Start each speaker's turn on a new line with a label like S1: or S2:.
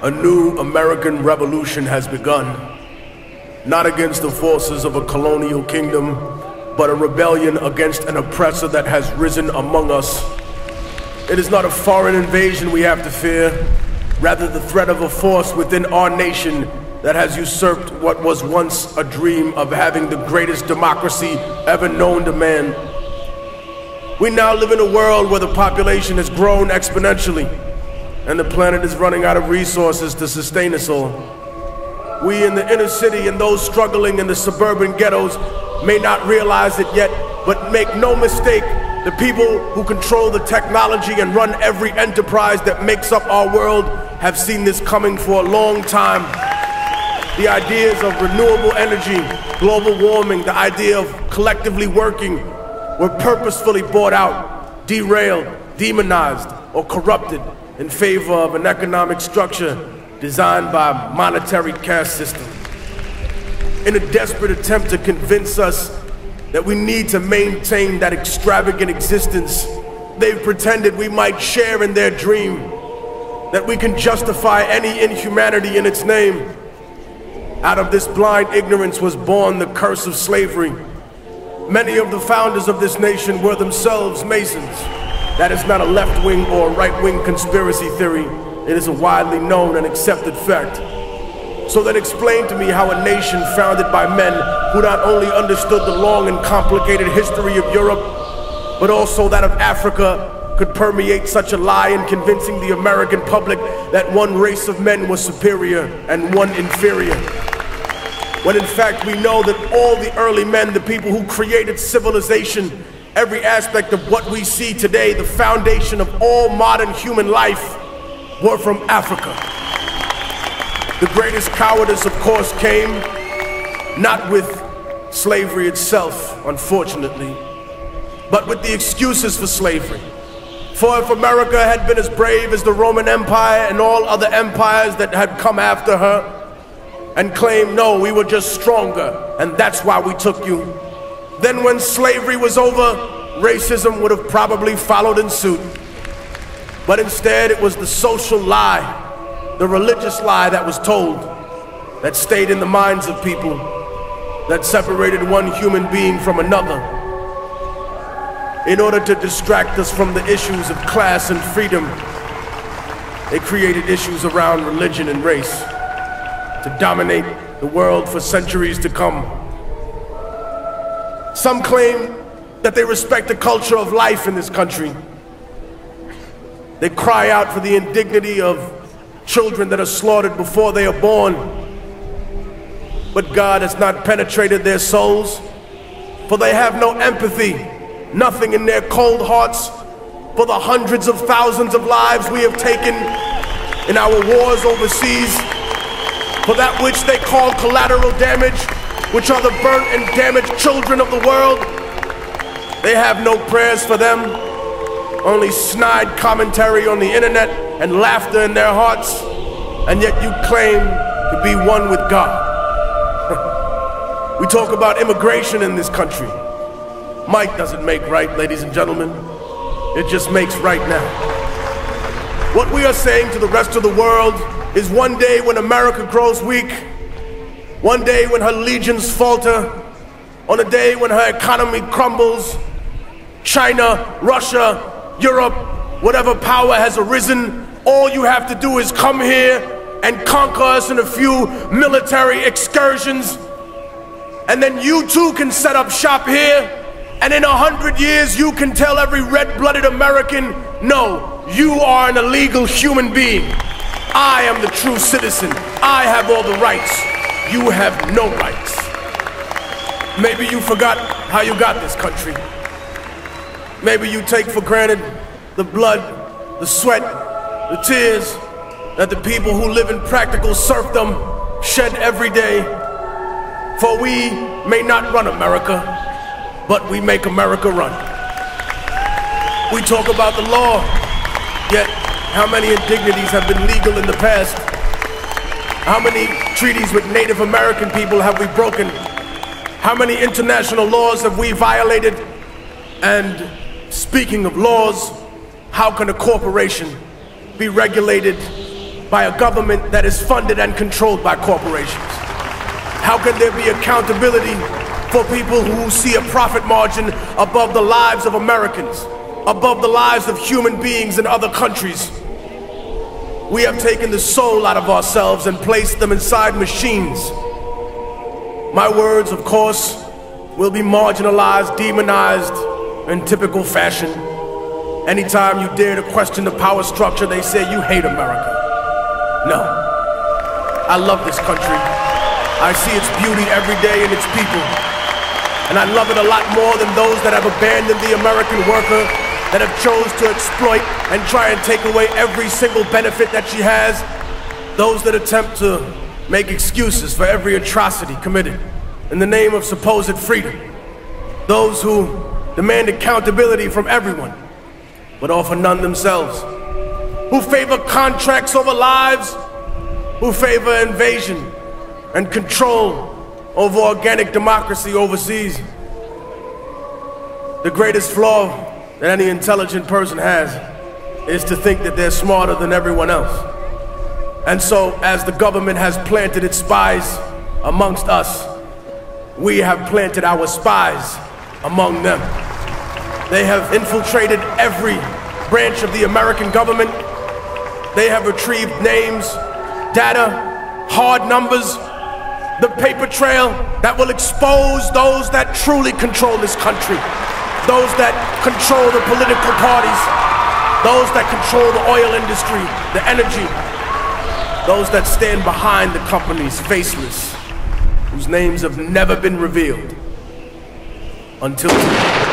S1: A new American revolution has begun, not against the forces of a colonial kingdom, but a rebellion against an oppressor that has risen among us. It is not a foreign invasion we have to fear, rather the threat of a force within our nation that has usurped what was once a dream of having the greatest democracy ever known to man. We now live in a world where the population has grown exponentially, and the planet is running out of resources to sustain us all. We in the inner city and those struggling in the suburban ghettos may not realize it yet, but make no mistake, the people who control the technology and run every enterprise that makes up our world have seen this coming for a long time. The ideas of renewable energy, global warming, the idea of collectively working were purposefully bought out, derailed, demonized, or corrupted in favor of an economic structure designed by a monetary caste system. In a desperate attempt to convince us that we need to maintain that extravagant existence, they've pretended we might share in their dream, that we can justify any inhumanity in its name. Out of this blind ignorance was born the curse of slavery. Many of the founders of this nation were themselves Masons. That is not a left-wing or right-wing conspiracy theory. It is a widely known and accepted fact. So then explain to me how a nation founded by men who not only understood the long and complicated history of Europe, but also that of Africa, could permeate such a lie in convincing the American public that one race of men was superior and one inferior. When in fact we know that all the early men, the people who created civilization, every aspect of what we see today, the foundation of all modern human life, were from Africa. The greatest cowardice, of course, came not with slavery itself, unfortunately, but with the excuses for slavery. For if America had been as brave as the Roman Empire and all other empires that had come after her, and claimed, no, we were just stronger, and that's why we took you, then when slavery was over, racism would have probably followed in suit. But instead, it was the social lie, the religious lie that was told, that stayed in the minds of people, that separated one human being from another, in order to distract us from the issues of class and freedom. They created issues around religion and race to dominate the world for centuries to come. Some claim that they respect the culture of life in this country. They cry out for the indignity of children that are slaughtered before they are born. But God has not penetrated their souls, for they have no empathy, nothing in their cold hearts for the hundreds of thousands of lives we have taken in our wars overseas, for that which they call collateral damage, which are the burnt and damaged children of the world. They have no prayers for them, only snide commentary on the internet and laughter in their hearts, and yet you claim to be one with God. We talk about immigration in this country. Might doesn't make right, ladies and gentlemen. It just makes right now. What we are saying to the rest of the world is one day when America grows weak, one day when her legions falter, on a day when her economy crumbles, China, Russia, Europe, whatever power has arisen, all you have to do is come here and conquer us in a few military excursions, and then you too can set up shop here, and in 100 years you can tell every red-blooded American, no, you are an illegal human being. I am the true citizen. I have all the rights. You have no rights. Maybe you forgot how you got this country. Maybe you take for granted the blood, the sweat, the tears that the people who live in practical serfdom shed every day. For we may not run America, but we make America run. We talk about the law, yet how many indignities have been legal in the past? How many treaties with Native American people have we broken? How many international laws have we violated? And speaking of laws, how can a corporation be regulated by a government that is funded and controlled by corporations? How can there be accountability for people who see a profit margin above the lives of Americans, above the lives of human beings in other countries? We have taken the soul out of ourselves and placed them inside machines. My words, of course, will be marginalized, demonized in typical fashion. Anytime you dare to question the power structure, they say you hate America. No, I love this country. I see its beauty every day in its people. And I love it a lot more than those that have abandoned the American worker, that have chose to exploit and try and take away every single benefit that she has. Those that attempt to make excuses for every atrocity committed in the name of supposed freedom. Those who demand accountability from everyone, but offer none themselves. Who favor contracts over lives, who favor invasion and control over organic democracy overseas. The greatest flaw that any intelligent person has is to think that they're smarter than everyone else. And so, as the government has planted its spies amongst us, we have planted our spies among them. They have infiltrated every branch of the American government. They have retrieved names, data, hard numbers, the paper trail that will expose those that truly control this country, those that control the political parties, those that control the oil industry, the energy, those that stand behind the companies faceless, whose names have never been revealed until today.